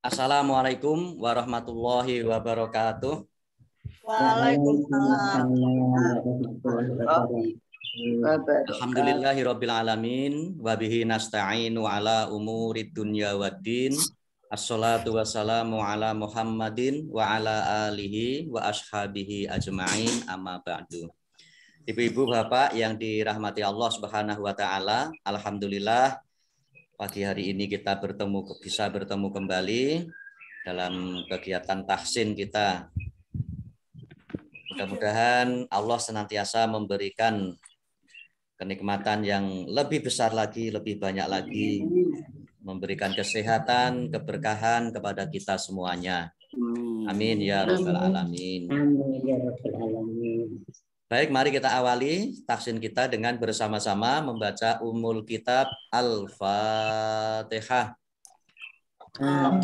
Assalamualaikum warahmatullahi wabarakatuh. Waalaikumsalam. Alhamdulillahirabbil alamin wa bihi nasta'inu ala umurid dunya waddin. Assalatu wassalamu ala Muhammadin wa ala alihi wa ashabihi ajma'in, amma ba'du. Ibu-ibu, bapak yang dirahmati Allah Subhanahu wa taala, alhamdulillah pagi hari ini kita bisa bertemu kembali dalam kegiatan tahsin kita. Mudah-mudahan Allah senantiasa memberikan kenikmatan yang lebih besar lagi, lebih banyak lagi, memberikan kesehatan, keberkahan kepada kita semuanya. Amin ya rabbal alamin. Amin ya rabbal alamin. Baik, mari kita awali tahsin kita dengan bersama-sama membaca Ummul Kitab Al-Fatihah.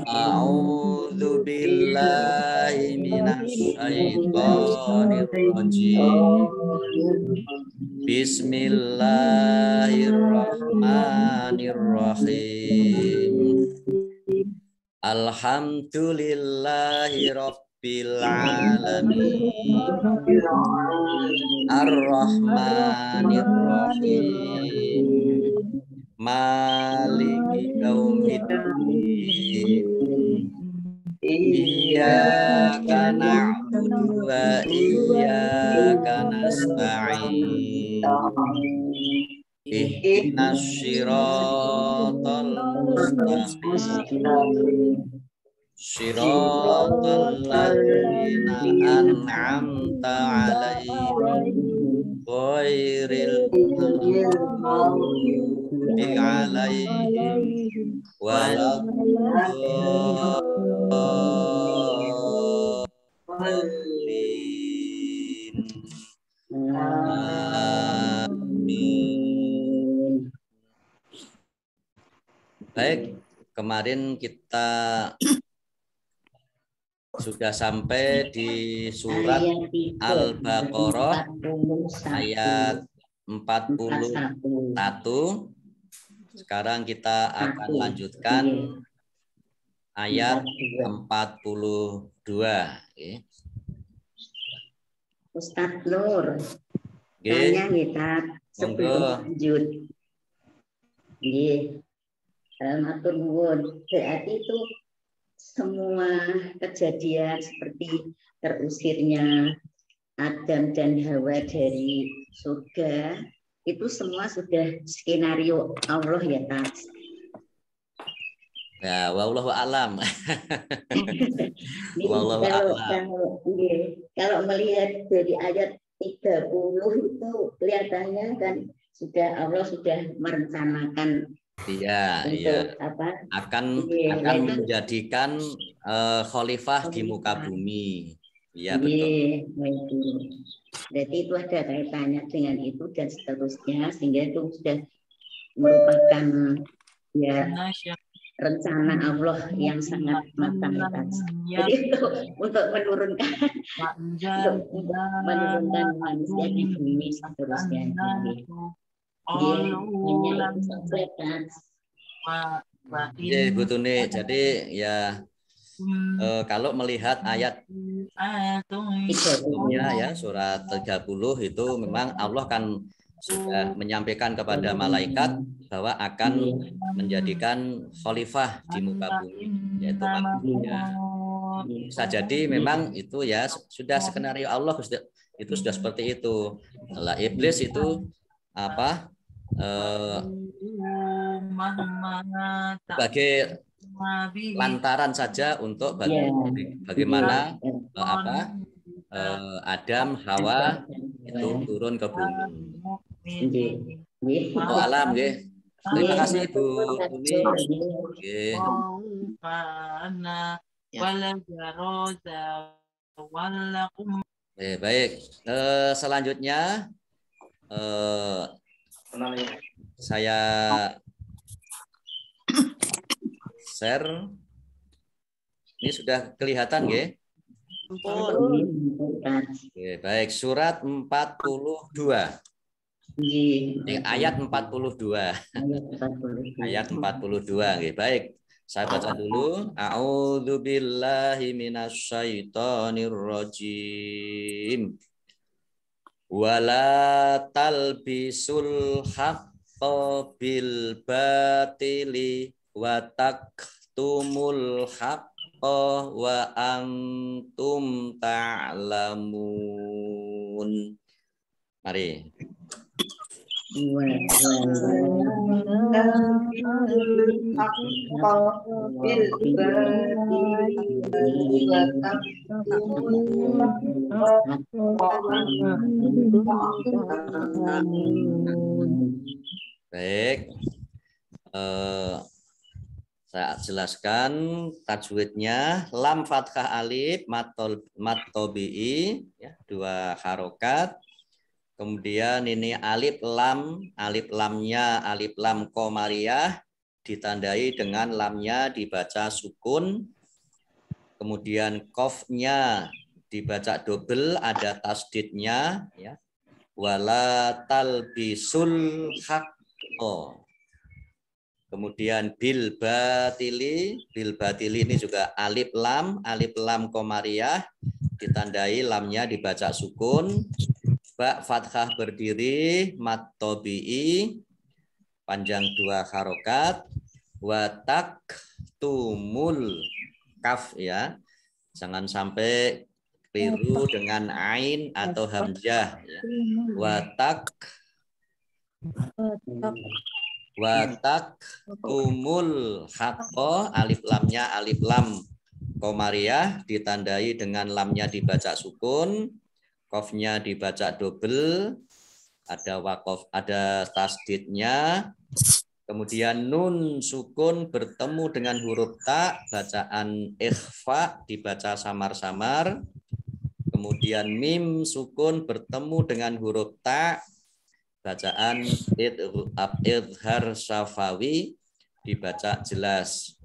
A'udzu billahi minasy syaithanir rajim. Bismillahirrahmanirrahim. Alhamdulillahi rabbil alamin. Ar-Rahmanir Rahim. Maliki yaumiddin. Iyyaka na'budu wa iyyaka nasta'in. Ihdinas shiratal mustaqim. Shiratal ladzina an'amta 'alaihim ghairil maghdubi 'alaihim waladdallin. Amin. Baik, kemarin kita sudah sampai di surat Al-Baqarah ayat 41. Sekarang kita akan lanjutkan ayat 42. Ustadz Nur, tanya kita sebelum lanjut. Matur nuwun. Berarti itu semua kejadian seperti terusirnya Adam dan Hawa dari surga itu semua sudah skenario Allah ya, Tas? Ya, wallahu a'lam. Wallahu a'lam. Kalau melihat dari ayat 30 itu kelihatannya kan Allah sudah merencanakan. Iya, apa? Akan menjadikan khalifah di muka bumi. Iya, betul. Berarti itu ada kaitannya dengan itu dan seterusnya, sehingga itu sudah merupakan rencana Allah yang sangat matang. Jadi untuk menurunkan manusia di bumi seterusnya. Bu Tuni, jadi ya kalau melihat ayat sebelumnya ya surat 30 itu memang Allah kan sudah menyampaikan kepada malaikat bahwa akan menjadikan khalifah di muka bumi, yaitu manusia. Bisa jadi memang itu ya sudah skenario Allah itu sudah seperti itu. Setelah iblis itu sebagai lantaran saja untuk bagaimana Adam, Hawa itu turun ke bumi. Alam, terima kasih Bu Tuni. Baik, selanjutnya saya share. Ini sudah kelihatan, nggih? Oke, baik, surat 42. Ayat 42. Ayat 42. Oke, baik. Saya baca dulu. A'udzubillahi minasyaitonir rajim. Wala talbisul haqqo bil batili wa taktumul haqqo wa antum ta'lamun. Mari. Baik, saya jelaskan tajwidnya. Lam fathah alif mat tobi'i, ya, 2 harokat. Kemudian ini alif lamnya alif lam qamariyah ditandai dengan lamnya dibaca sukun. Kemudian qafnya dibaca double, ada tasdidnya, ya. Wala talbisul haqqo. Kemudian bil batili ini juga alif lam qamariyah ditandai lamnya dibaca sukun. Ba fathah berdiri mat tobi'i panjang 2 harokat. Watak tumul kaf, ya, jangan sampai keliru dengan ain atau hamzah, ya. Watak tumul haqqo, alif lamnya alif lam qamariyah ditandai dengan lamnya dibaca sukun. Qafnya dibaca double, ada waqaf, ada tasdidnya. Kemudian nun sukun bertemu dengan huruf ta, bacaan ikhfa dibaca samar-samar. Kemudian mim sukun bertemu dengan huruf ta, bacaan idhar syafawi dibaca jelas.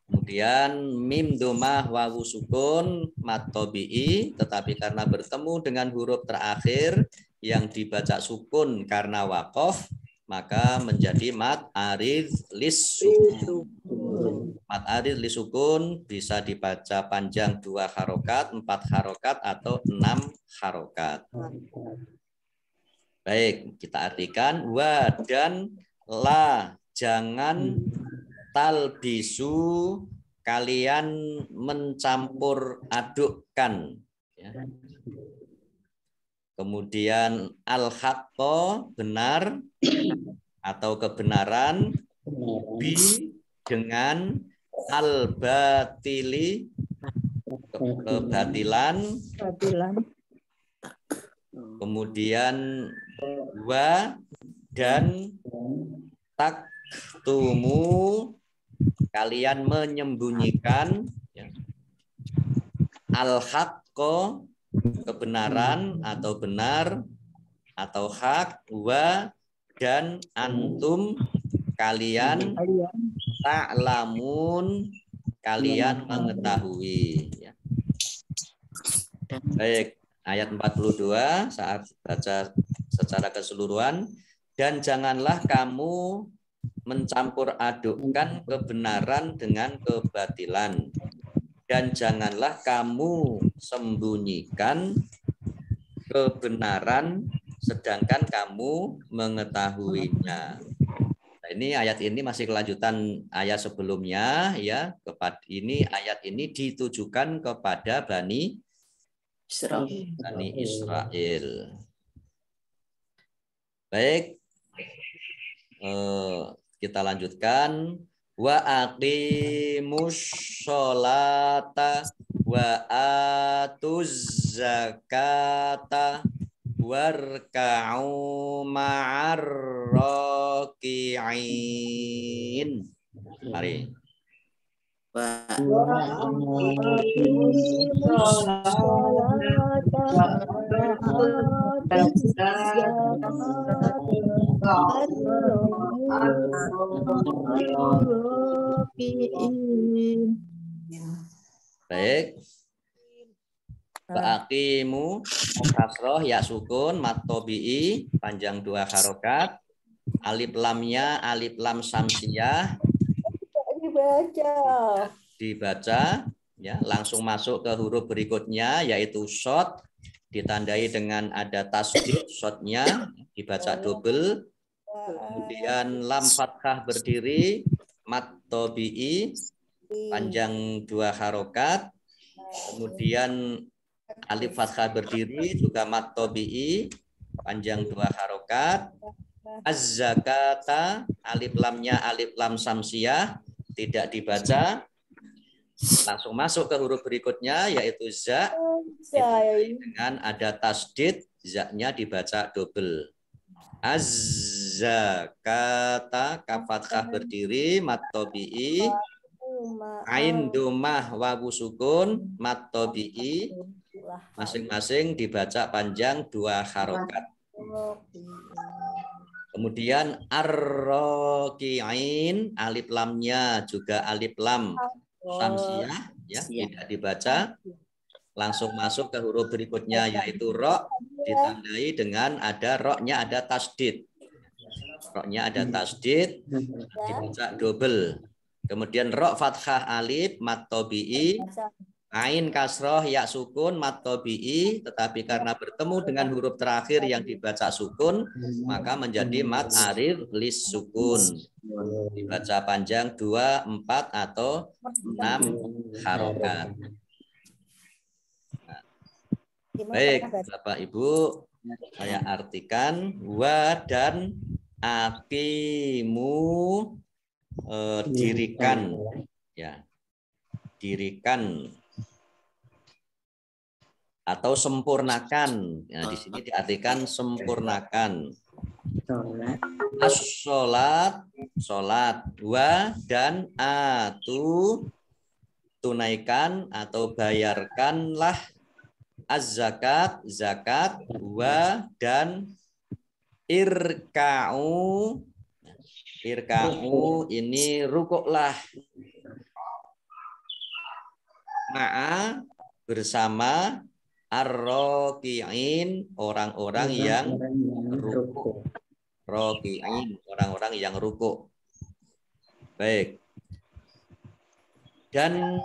Kemudian mim domah wawu sukun mat tobi'i, tetapi karena bertemu dengan huruf terakhir yang dibaca sukun karena waqaf, maka menjadi mat arid lis sukun. Mat arid lis sukun bisa dibaca panjang 2 harokat, 4 harokat, atau 6 harokat. Baik, kita artikan. Wa dan la, jangan talbisu, kalian mencampur adukkan, ya. Kemudian al-haqqo, benar atau kebenaran, bi dengan al-batili, kebatilan. Kemudian wa dan taktumu, kalian menyembunyikan, ya. Al-haqqo, kebenaran atau benar atau hak. Wa dan antum, kalian, ta'lamun, kalian mengetahui, ya. Baik, ayat 42 saat baca secara keseluruhan. Dan janganlah kamu mencampur adukkan kebenaran dengan kebatilan, dan janganlah kamu sembunyikan kebenaran sedangkan kamu mengetahuinya. Nah, ini ayat ini masih kelanjutan ayat sebelumnya, ya. Ayat ini ditujukan kepada Bani Israel. Baik, kita lanjutkan. Wa aqimus sholata wa atuz zakata warka'u ma'ar raki'in. Mari. Baik. Wa aqimu kasroh ya sukun mat tabi'i panjang 2 harokat. Alif lamnya alif lam samsiyah dibaca ya, langsung masuk ke huruf berikutnya yaitu shod, ditandai dengan ada tasdid, shotnya dibaca double. Kemudian lam fathah berdiri mat tabi'i panjang 2 harokat. Kemudian alif fathah berdiri juga mat tabi'i panjang 2 harokat. Az-zakata alif lamnya alif lam samsiyah tidak dibaca, langsung masuk ke huruf berikutnya yaitu za, dengan ada tasdid, za-nya dibaca double. Az-zakata kaf fathah berdiri mat tabi'i, ain domah wawu sukun mat tabi'i masing-masing dibaca panjang 2 harokat. Kemudian ar-raki'in alif lamnya juga alif lam samsiyah ya, tidak dibaca, langsung masuk ke huruf berikutnya yaitu ro, ditandai dengan ada ro-nya ada tasdid. Ro-nya ada tasdid dibaca double. Kemudian ro fathah alif mat tabi'i, ain kasroh ya sukun mat tabi'i, tetapi karena bertemu dengan huruf terakhir yang dibaca sukun maka menjadi mat arid lis sukun, dibaca panjang 2, 4 atau 6 harokat. Nah, baik Bapak Ibu, saya artikan wa dan aqimu dirikan ya, dirikan atau sempurnakan. Nah, di sini diartikan sempurnakan. As-sholat, sholat, wa dan atu tunaikan atau bayarkanlah, az-zakat, zakat, wa dan irka'u, irka'u ini rukuklah, ma'a bersama, ar-raki'in orang-orang yang rukuk, raki'in orang-orang yang rukuk. Baik. Dan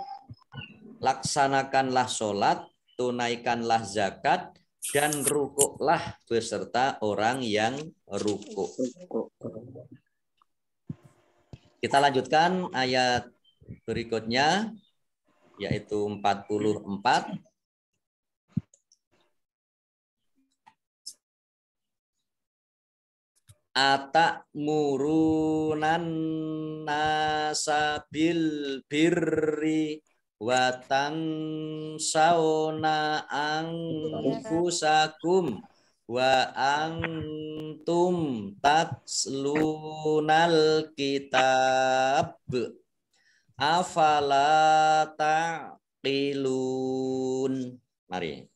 laksanakanlah sholat, tunaikanlah zakat, dan rukuklah beserta orang yang rukuk. Kita lanjutkan ayat berikutnya, yaitu 44. Atakmurunan nasa bil birri wa tansawna anfusakum wa antum tatslunal kitab afala taqilun. Mari.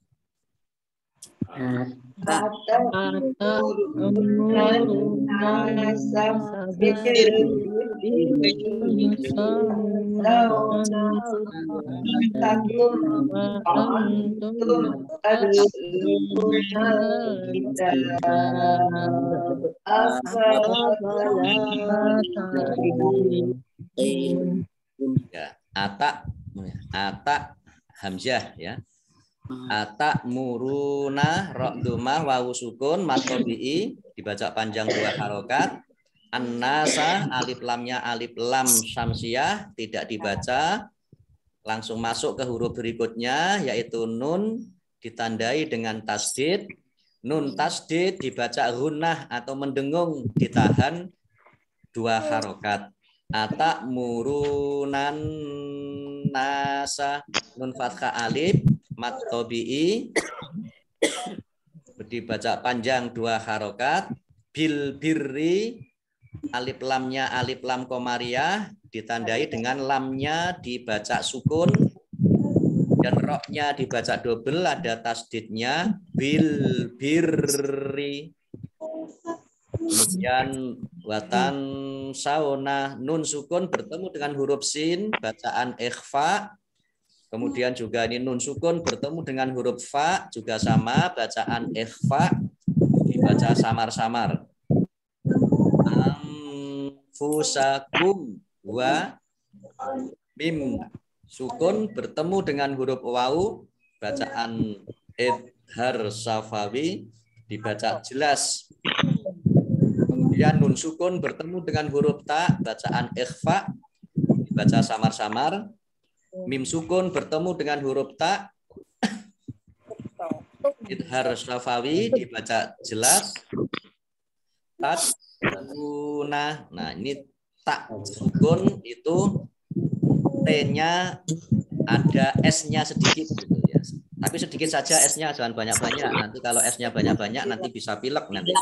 Ya, atak hamzah ya. Atak muruna ra'dumah wawu sukun matobi'i dibaca panjang 2 harokat. An-nasa alif lamnya alif lam syamsiyah tidak dibaca, langsung masuk ke huruf berikutnya yaitu nun, ditandai dengan tasdid. Nun tasdid dibaca gunnah atau mendengung, ditahan 2 harokat. Atak murunan nasa nun fathah alif mat tabi'i dibaca panjang 2 harokat. Bil birri alif lamnya alif lam komariah ditandai dengan lamnya dibaca sukun dan roknya dibaca double, ada tasdidnya bil birri. Kemudian watan sauna nun sukun bertemu dengan huruf sin bacaan ikhfa, Kemudian juga ini nun sukun bertemu dengan huruf fa juga sama, bacaan ikhfa dibaca samar-samar. Anfusakum wa mim sukun bertemu dengan huruf wawu, bacaan idhar safawi dibaca jelas. Kemudian nun sukun bertemu dengan huruf ta, bacaan ikhfa dibaca samar-samar. Mim sukun bertemu dengan huruf ta, idhar safawi dibaca jelas. Taduna. Nah, ini tak sukun itu T-nya ada S-nya sedikit gitu ya. Tapi sedikit saja S-nya, jangan banyak-banyak. Nanti kalau S-nya banyak-banyak nanti bisa pilek nanti.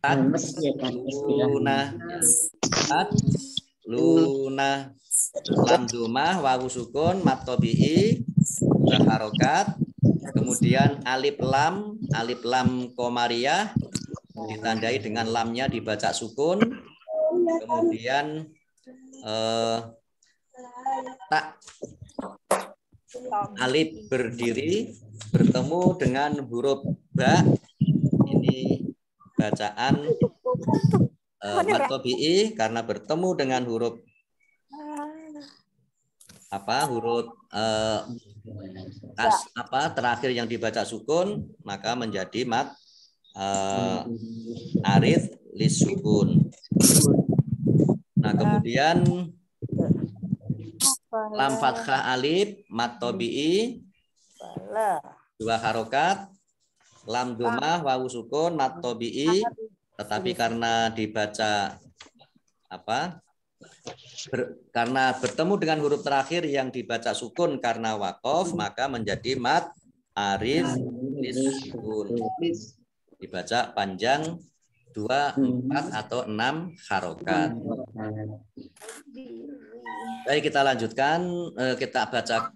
Taduna. Taduna. Lam dumah, wawu sukun, mat tobi'i, dua harokat, kemudian alif lam komariah ditandai dengan lamnya dibaca sukun, kemudian tak alif berdiri bertemu dengan huruf ba, ini bacaan mat tobi'i karena bertemu dengan huruf huruf terakhir yang dibaca sukun, maka menjadi mat arid lis sukun. Nah, kemudian lam fathah alif mat tobi'i dua harokat, lam domah wawu sukun mat tobi'i, tetapi karena dibaca karena bertemu dengan huruf terakhir yang dibaca sukun karena waqaf, maka menjadi mat arid lis sukun. Dibaca panjang 2, 4 atau 6 harokat. Baik, kita lanjutkan. Kita baca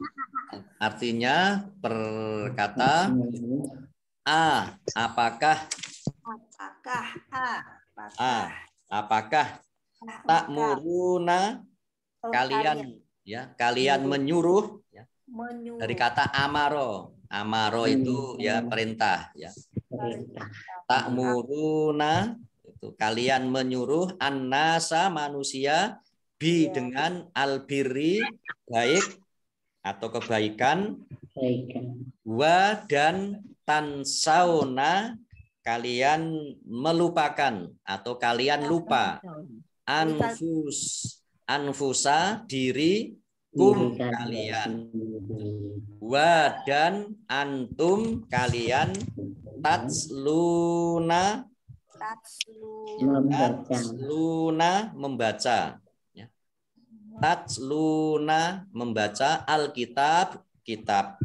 artinya per kata. Apakah ta'muruna kalian menyuruh ya. Dari kata amaro. Amaro itu ya perintah ya. Ta'muruna itu kalian menyuruh annasa manusia bi dengan albirri baik atau kebaikan, wa dan tansauna kalian melupakan atau kalian lupa, anfusa diri kalian, wa dan antum kalian tatsluna membaca ya. Tatsluna membaca alkitab kitab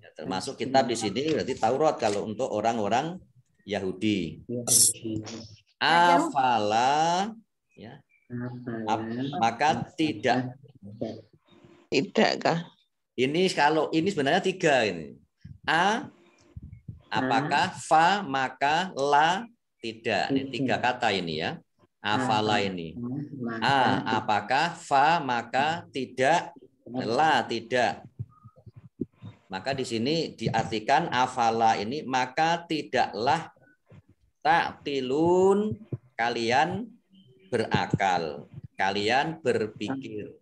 ya, termasuk kitab di sini berarti Taurat kalau untuk orang-orang Yahudi. Afala ya. Maka tidakkah? Ini kalau ini sebenarnya 3 ini. Apakah, fa, maka, la, tidak. Ini 3 kata ini ya. Afala ini. Apakah, fa, maka, tidak, la, tidak. Maka di sini diartikan afala ini, maka tidaklah ta'tilun kalian berakal, kalian berpikir.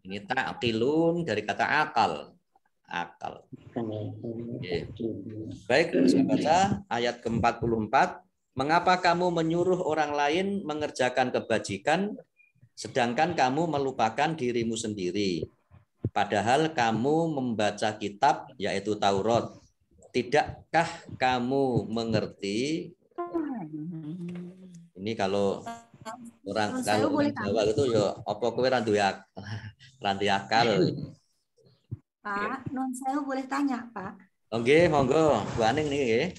Ini ta'tilun dari kata akal. Oke. Baik, saya baca ayat ke-44. Mengapa kamu menyuruh orang lain mengerjakan kebajikan, sedangkan kamu melupakan dirimu sendiri? Padahal kamu membaca kitab, yaitu Taurat. Tidakkah kamu mengerti? Ini kalau orang Jawa itu ya apa kowe ra duwe akal. Pak, non saya boleh tanya, Pak? Oke, monggo. Bu Aning nih nggih.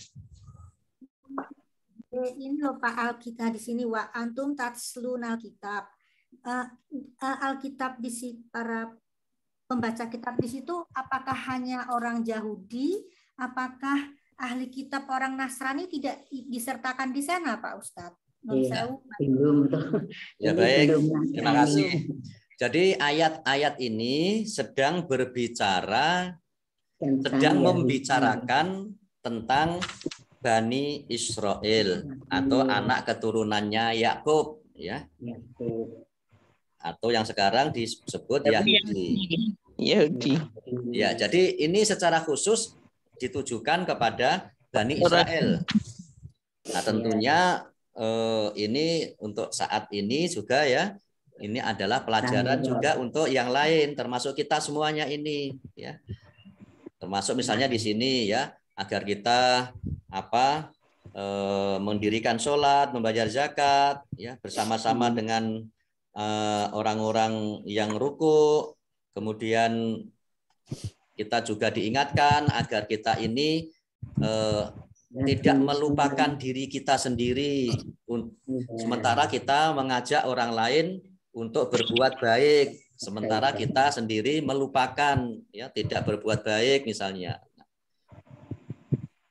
Ini loh Pak, Alkitab di sini wa antum tatslunal kitab. Alkitab di sini para pembaca kitab di situ apakah hanya orang Yahudi, apakah ahli kitab orang Nasrani tidak disertakan di sana, Pak Ustadz? Belum. Ya baik, terima kasih. Jadi ayat-ayat ini sedang berbicara, sedang membicarakan tentang Bani Israel atau anak keturunannya Yakub, ya. Atau yang sekarang disebut Yahudi. Ya, jadi ini secara khusus ditujukan kepada Bani Israel. Nah, tentunya ini untuk saat ini juga ya. Ini adalah pelajaran juga untuk yang lain, termasuk kita semuanya ini, ya. Termasuk misalnya di sini ya, agar kita mendirikan sholat, membayar zakat, ya, bersama-sama dengan orang-orang yang ruku. Kemudian kita juga diingatkan agar kita ini tidak melupakan diri kita sendiri, sementara kita mengajak orang lain untuk berbuat baik, sementara kita sendiri melupakan, ya, tidak berbuat baik misalnya.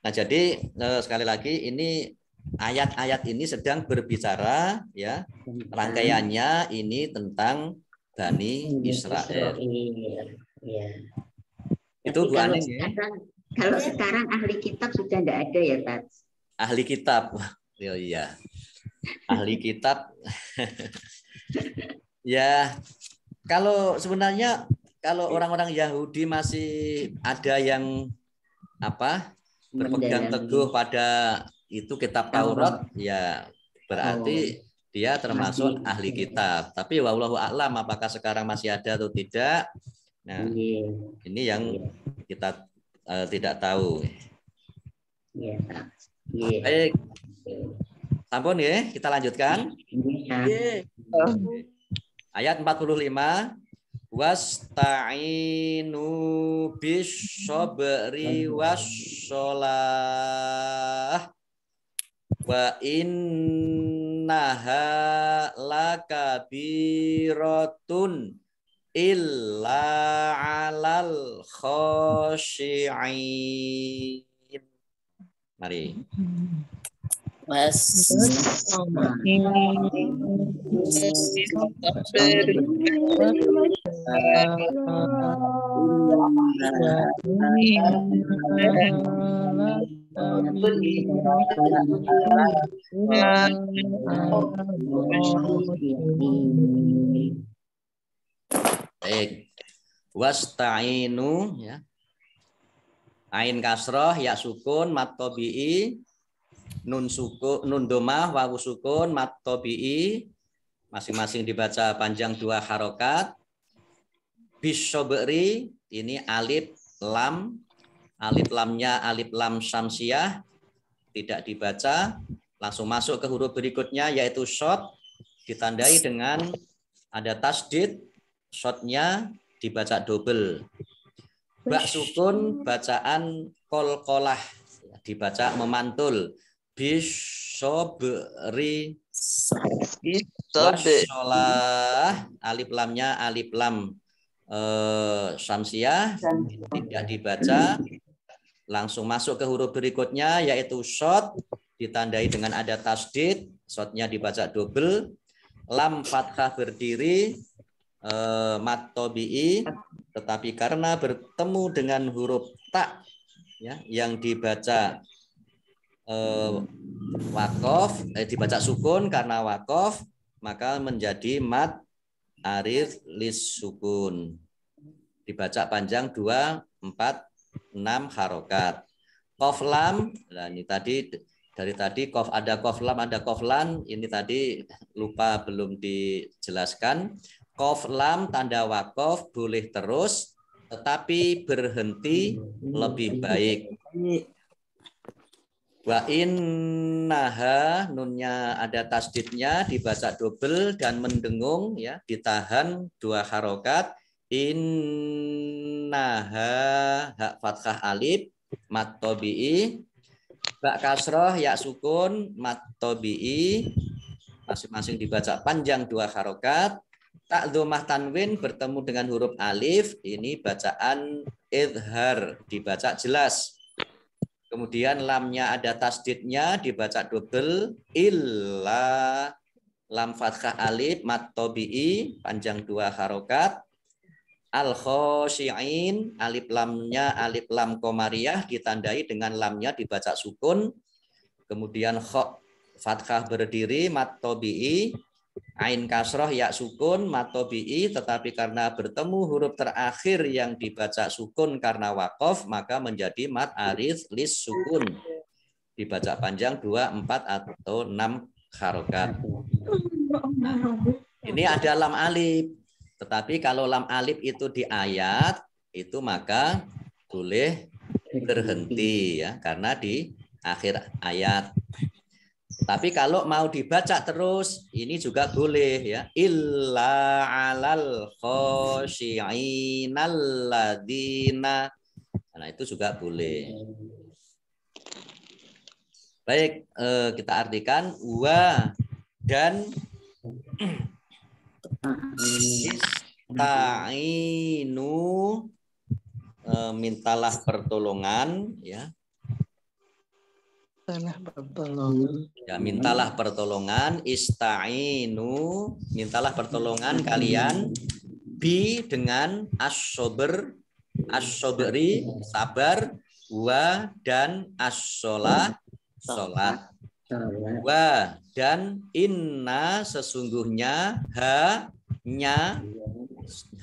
Nah, jadi sekali lagi ini ayat-ayat ini sedang berbicara, ya, rangkaiannya ini tentang Bani Israel. Itu Bu Aning ya. Kalau sekarang ahli kitab sudah tidak ada ya, Tat? Ahli kitab. Oh, iya. Ahli kitab. Ya, kalau sebenarnya kalau orang-orang Yahudi masih ada yang berpegang teguh pada itu kitab Taurat, ya berarti dia termasuk ahli kitab. Tapi wallahu a'lam apakah sekarang masih ada atau tidak. Nah, ini yang kita tidak tahu. Baik. Sampun ya, kita lanjutkan. Ayat 45. Wasta'inu bish-shabri wash-shalah wa innaha lakabiratun illa 'alal khashi'in. Mari. Baik. Wasta'inu, ya. Ain kasroh, ya sukun, mat tobi'i, nun sukun, nun domah, wawu sukun, mat tobi'i, masing-masing dibaca panjang 2 harokat. Bisyobri, ini alif lam, alif lamnya alif lam syamsiah, tidak dibaca, langsung masuk ke huruf berikutnya yaitu shot, ditandai dengan ada tasdid, shotnya dibaca double. Bak sukun bacaan kolkolah, dibaca memantul. Bisobri wasyolah, alif lamnya alif lam syamsiah, tidak dibaca, langsung masuk ke huruf berikutnya yaitu shot, ditandai dengan ada tasdid, shotnya dibaca double. Lam fathah berdiri, mat tobi'i, tetapi karena bertemu dengan huruf ta, ya, yang dibaca wakof, dibaca sukun karena wakof, maka menjadi mat arid lis sukun, dibaca panjang 2, 4, 6 harokat. Kof lam, nah ini tadi dari tadi kof ada kof lam ada kof lan, ini tadi lupa belum dijelaskan. Kof lam tanda wakof boleh terus, tetapi berhenti lebih baik. Wa innaha, nunnya ada tasdidnya, dibaca double dan mendengung, ya, ditahan 2 harokat. Innaha, hak fathah alif, mat tobi'i. Bak kasroh, ya sukun, mat tobi'i, masing-masing dibaca panjang 2 harokat. Tak domah tanwin bertemu dengan huruf alif, ini bacaan idhar, dibaca jelas. Kemudian lamnya ada tasdidnya, dibaca double. Illa, lam fathah alif mat tabi'i panjang 2 harokat. Al khosyi'in alif lamnya alif lam komariah ditandai dengan lamnya dibaca sukun. Kemudian kha fathah berdiri mat tabi'i, ain kasroh ya sukun mat tabi'i, tetapi karena bertemu huruf terakhir yang dibaca sukun karena waqaf maka menjadi mat arid lis sukun. Dibaca panjang 2, 4 atau 6 harokat. Nah, ini ada lam alif. Tetapi kalau lam alif itu di ayat itu maka boleh berhenti ya karena di akhir ayat. Tapi kalau mau dibaca terus ini juga boleh ya. Illa 'alal khosyi'inal ladzina. Nah, itu juga boleh. Baik, kita artikan wa dan ista'inu mintalah pertolongan ya. Ya, mintalah pertolongan, ista'inu, mintalah pertolongan kalian bi dengan as-sabr, as-sabri, sabar, wa dan as-shalah, salat. Wa dan inna sesungguhnya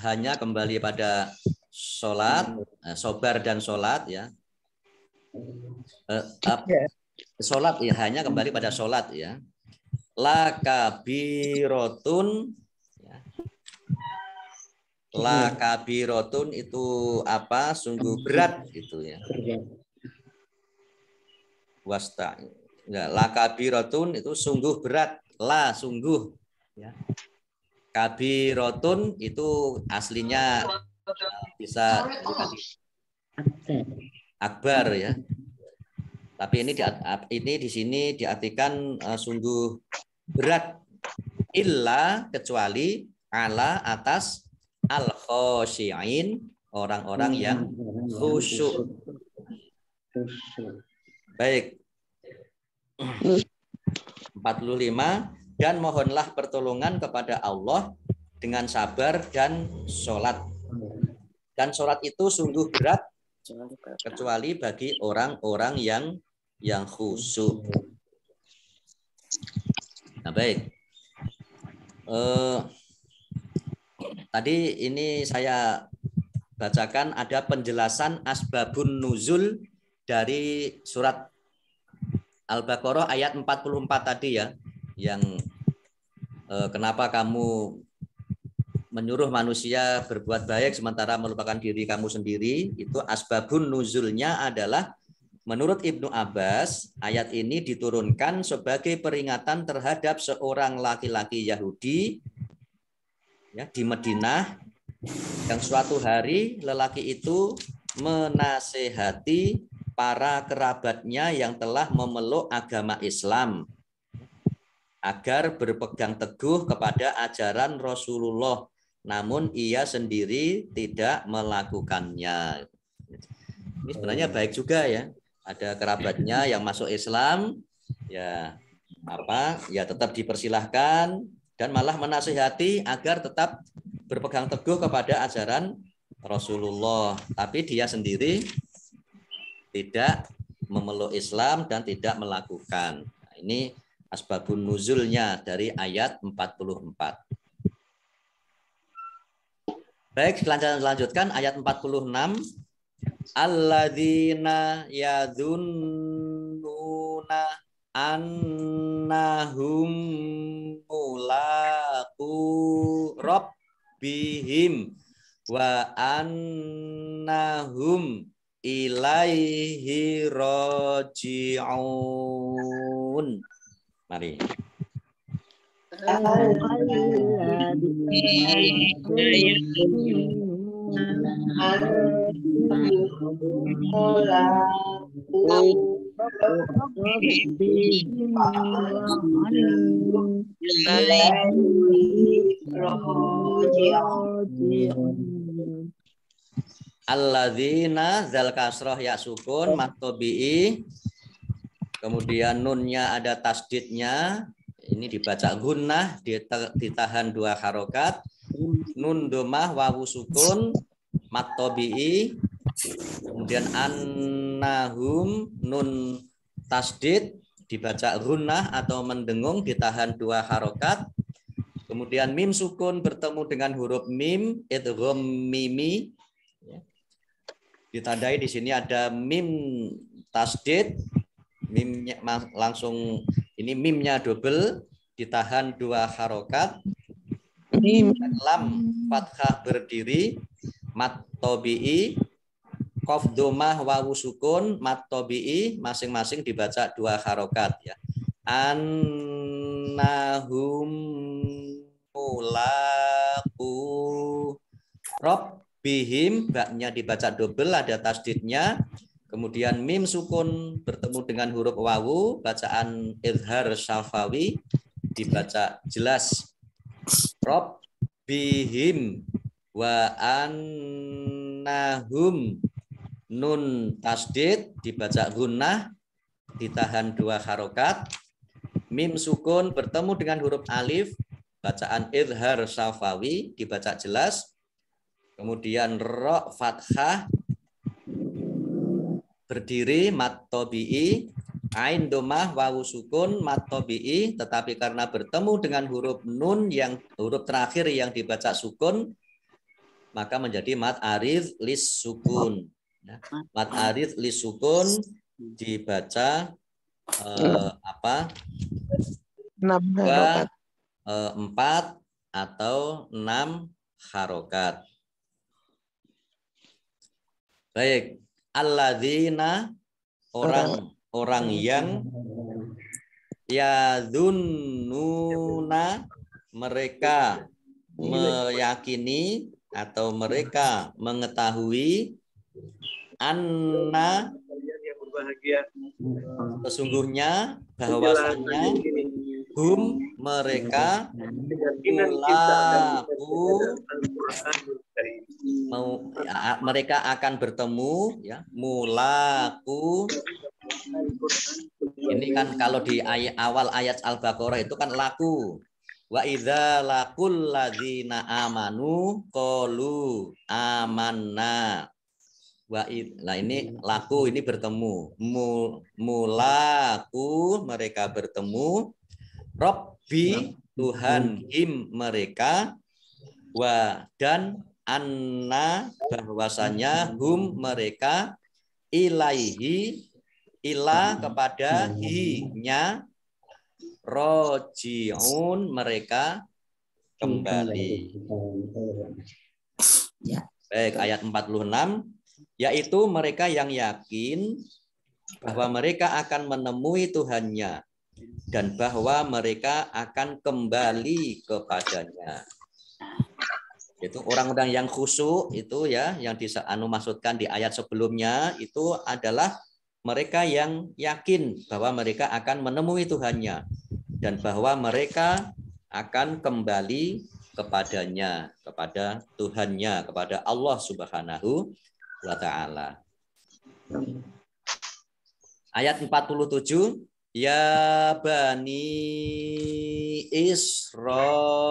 hanya kembali pada salat, sabar dan salat ya. Salat ya hanya kembali pada salat ya. La kabirotun ya. La kabirotun itu apa? Sungguh berat gitu ya. Wasta enggak, la kabirotun itu sungguh berat, la sungguh ya. Kabirotun itu aslinya bisa akbar ya. Tapi ini di sini diartikan sungguh berat, illa kecuali ala atas al khosyi'in orang-orang yang khusyuk. Baik. 45 dan mohonlah pertolongan kepada Allah dengan sabar dan sholat. Dan sholat itu sungguh berat kecuali bagi orang-orang yang khusyuk. Nah, baik. Tadi ini saya bacakan ada penjelasan asbabun nuzul dari surat Al-Baqarah ayat 44 tadi ya, yang kenapa kamu menyuruh manusia berbuat baik sementara melupakan diri kamu sendiri. Itu asbabun nuzulnya adalah menurut Ibnu Abbas ayat ini diturunkan sebagai peringatan terhadap seorang laki-laki Yahudi ya di Madinah yang suatu hari lelaki itu menasehati para kerabatnya yang telah memeluk agama Islam agar berpegang teguh kepada ajaran Rasulullah, namun ia sendiri tidak melakukannya. Ini sebenarnya baik juga ya. Ada kerabatnya yang masuk Islam, ya tetap dipersilahkan dan malah menasihati agar tetap berpegang teguh kepada ajaran Rasulullah, tapi dia sendiri tidak memeluk Islam dan tidak melakukan. Nah, ini asbabun nuzulnya dari ayat 44. Baik, lanjutkan ayat 46. Alladzina yadhunnuna annahum mulaqu rabbihim wa annahum ilaihi raji'un. Mari. Alladzina zal kasroh ya sukun maktobi'i, kemudian nunnya ada tasdidnya ini dibaca gunnah, ditahan 2 harokat, nun domah wawu sukun mat tabi'i, kemudian annahum nun tasdid dibaca gunnah atau mendengung, ditahan 2 harokat, kemudian mim sukun bertemu dengan huruf mim idgham mimi, ditandai di sini ada mim tasdid, mimnya langsung ini mimnya double, ditahan 2 harokat, lam fathah berdiri, mat tabi'i, qaf domah wawu sukun mat tabi'i, masing-masing dibaca 2 harokat ya. Annahum mulaqu rabbihim, baknya dibaca double, ada tasdidnya. Kemudian mim sukun bertemu dengan huruf wawu, bacaan izhar syafawi, dibaca jelas. Rabbihim wa annahum nun tasdid dibaca gunnah, ditahan 2 harokat. Mim sukun bertemu dengan huruf alif, bacaan izhar syafawi, dibaca jelas. Kemudian ro fathah berdiri mat tabi'i, ain domah wawu sukun mat tabi'i, tetapi karena bertemu dengan huruf nun yang huruf terakhir yang dibaca sukun, maka menjadi mat arid lis sukun. Mat arid lis sukun dibaca 4 atau 6 harokat. Baik. Alladzina orang yang yadhunnuna mereka meyakini atau mereka mengetahui anna sesungguhnya bahwasannya hum mereka mereka akan bertemu ya, mulaku. Ini kan kalau di awal ayat Al-Baqarah itu kan laku. Wa idza laqul ladzina amanu qalu amanna. Nah ini laku, ini bertemu. Mulaku mereka bertemu. Rabbi Tuhan him mereka, wa dan anna bahwasanya hum mereka, ilaihi ila kepada hi-nya, roji'un mereka kembali. Baik, ayat 46, yaitu mereka yang yakin bahwa mereka akan menemui Tuhannya dan bahwa mereka akan kembali kepadanya. Itu orang-orang yang khusyuk itu ya, yang maksudkan di ayat sebelumnya itu adalah mereka yang yakin bahwa mereka akan menemui Tuhannya dan bahwa mereka akan kembali kepadanya, kepada Tuhannya, kepada Allah Subhanahu wa ta'ala. Ayat 47, ya bani Israil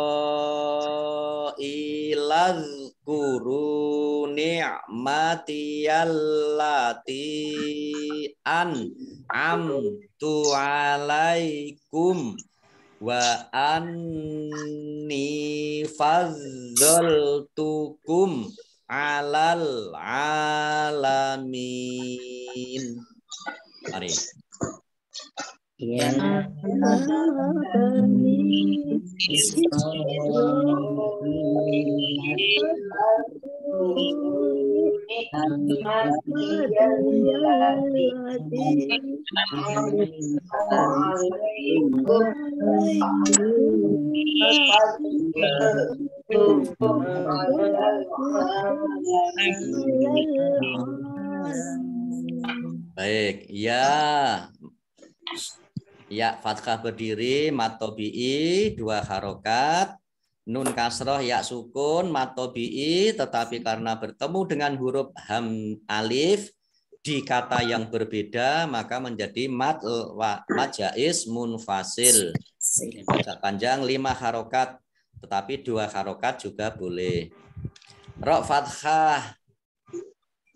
azkuru ni'matiyallati an'amtu alaikum wa anni faddaltukum alal alamin. Mari. Ya baik, ya. Ya fathah berdiri, mat tabi'i 2 harokat, nun kasroh ya sukun, mat tabi'i, tetapi karena bertemu dengan huruf ham alif di kata yang berbeda maka menjadi mat jaiz munfasil. Baca panjang 5 harokat, tetapi 2 harokat juga boleh. Ro fathah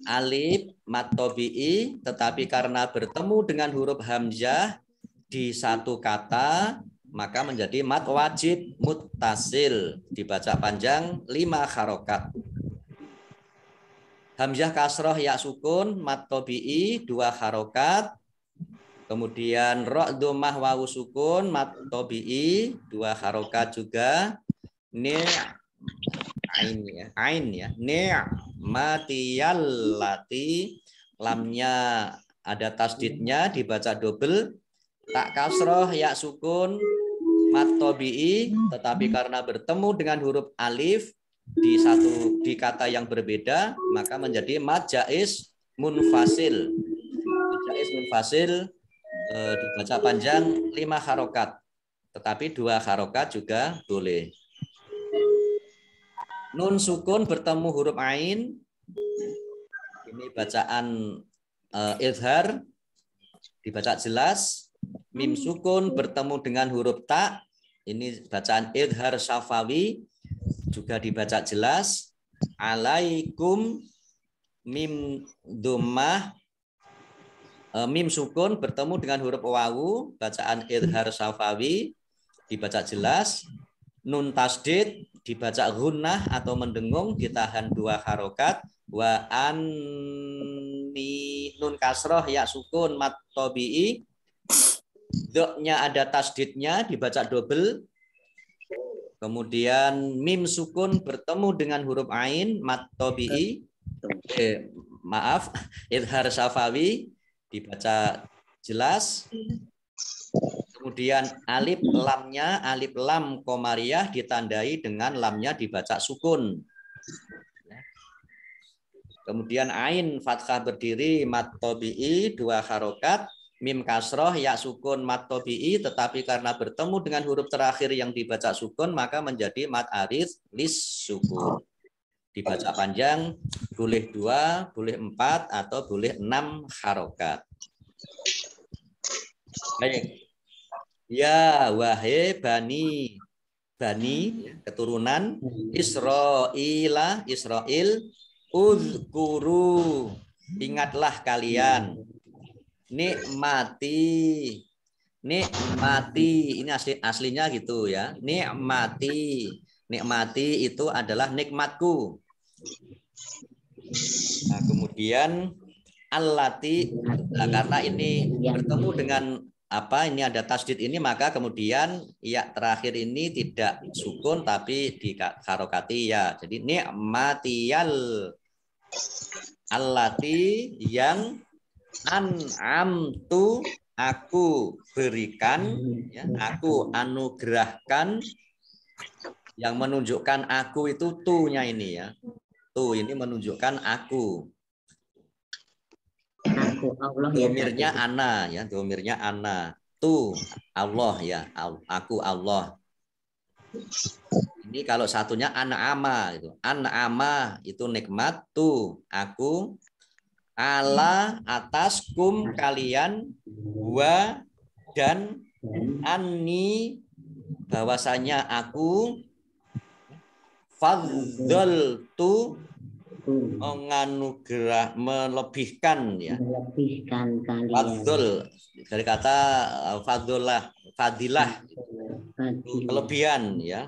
alif mad tabi'i, tetapi karena bertemu dengan huruf hamzah di satu kata maka menjadi mad wajib muttasil, dibaca panjang 5 harokat. Hamzah kasroh ya sukun mad tabi'i 2 harokat. Kemudian ro dhammah wawu sukun mad tabi'i 2 harokat juga. Ain ya. Ni'matiyallati, lamnya ada tasdidnya dibaca double. Tak kasroh ya sukun mad tabi'i, tetapi karena bertemu dengan huruf alif di kata yang berbeda maka menjadi mad jaiz munfasil. Jaiz munfasil dibaca panjang 5 harokat, tetapi 2 harokat juga boleh. Nun sukun bertemu huruf ain, ini bacaan izhar, dibaca jelas. Mim sukun bertemu dengan huruf ta, ini bacaan izhar syafawi, juga dibaca jelas. Alaikum, mim dhammah, mim sukun bertemu dengan huruf wawu, bacaan izhar syafawi, dibaca jelas. Nun tasdid dibaca gunnah atau mendengung, ditahan 2 harokat. Wa anni, nun kasroh ya sukun mad tabi'i, doknya ada tasdidnya dibaca double. Kemudian mim sukun bertemu dengan huruf ain mad tabi'i, izhar syafawi, dibaca jelas. Kemudian alif lamnya, alif lam komariah ditandai dengan lamnya dibaca sukun. Kemudian ain fathah berdiri mad tabi'i 2 harokat. Mim kasroh ya sukun mad tabi'i, tetapi karena bertemu dengan huruf terakhir yang dibaca sukun maka menjadi mad arid lis sukun. Dibaca panjang boleh 2, boleh 4, atau boleh 6 harokat. Baik. Ya wahai bani, keturunan Israila, Israel, uzkuru, ingatlah kalian. Nikmati, ini aslinya gitu ya. Nikmati itu adalah nikmatku. Nah, kemudian allati, karena ini bertemu dengan ini ada tasdid ini, maka kemudian ya terakhir ini tidak sukun tapi di harokati ya. Jadi ni'matiyal allati, yang an'amtu, aku berikan ya, aku anugerahkan. Yang menunjukkan aku itu tu-nya ini ya. Tu ini menunjukkan aku. Allah ya. Domirnya ana ya, domirnya ana. Tu Allah ya, aku Allah. Ini kalau satunya an'ama itu. An'ama itu nikmat, tu aku, ala atas, kum kalian, wa dan, anni bahwasanya aku, fadzol tu menganugerah, melebihkan ya. Melebihkan kalian. Fadzol dari kata fadzolah, fadilah, kelebihan ya.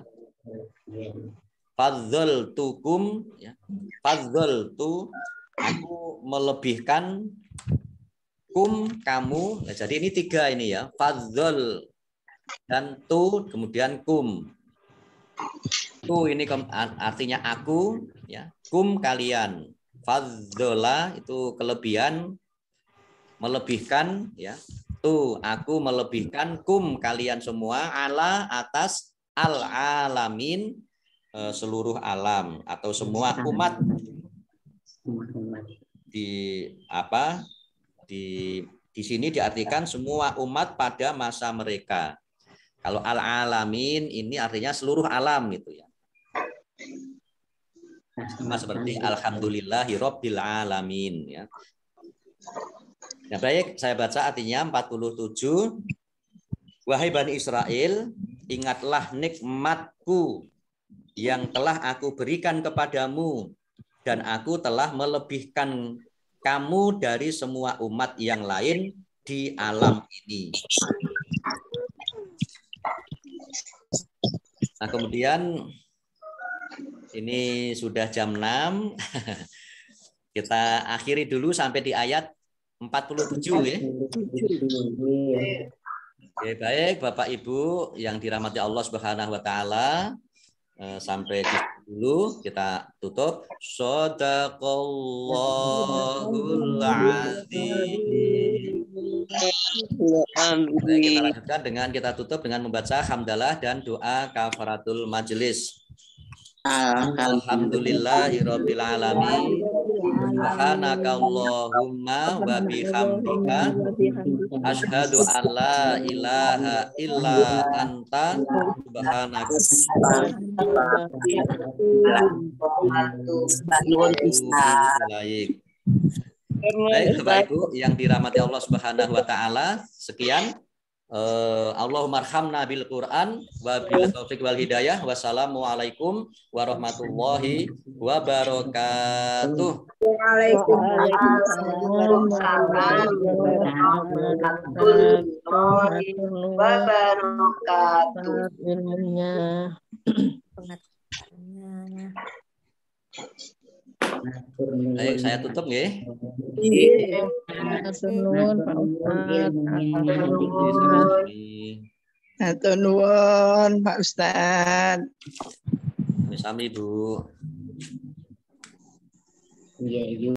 Fadzol tukum ya. Fadzol tu, aku melebihkan, kum kamu. Nah, jadi ini 3 ini ya. Fadzol dan tu, kemudian kum. Tu ini artinya aku ya. Kum kalian. Fadzola itu kelebihan, melebihkan ya. Tu aku melebihkan, kum kalian semua, ala atas, al alamin seluruh alam atau semua umat. Di sini diartikan semua umat pada masa mereka. Kalau al alamin ini artinya seluruh alam gitu ya. Sama seperti alhamdulillahirabbil alamin ya. Nah, baik, saya baca artinya 47. Wahai Bani Israel, ingatlah nikmatku yang telah aku berikan kepadamu, dan aku telah melebihkan kamu dari semua umat yang lain di alam ini. Nah, kemudian ini sudah jam 6. Kita akhiri dulu sampai di ayat 47 ya. Oke, baik Bapak Ibu yang dirahmati Allah Subhanahu wa taala. Sampai di dulu kita tutup. Shadaqallahul azim. Kita lanjutkan dengan kita tutup dengan membaca hamdalah dan doa kafaratul majelis. Alhamdulillahirabbil alamin. Subhanakallahumma wa bihamdika asyhadu an la ilaha illa anta subhanaka. Baik Bapak Ibu yang dirahmati Allah Subhanahu wa taala, sekian. Allahummarhamna bil Quran wa bil taufiq wal hidayah. Wassalamualaikum warahmatullahi wabarakatuh. Waalaikumsalam warahmatullahi wabarakatuh. Baik, saya tutup nggih. Hatur nuwun Pak Ustaz. Sami Bu. Iya,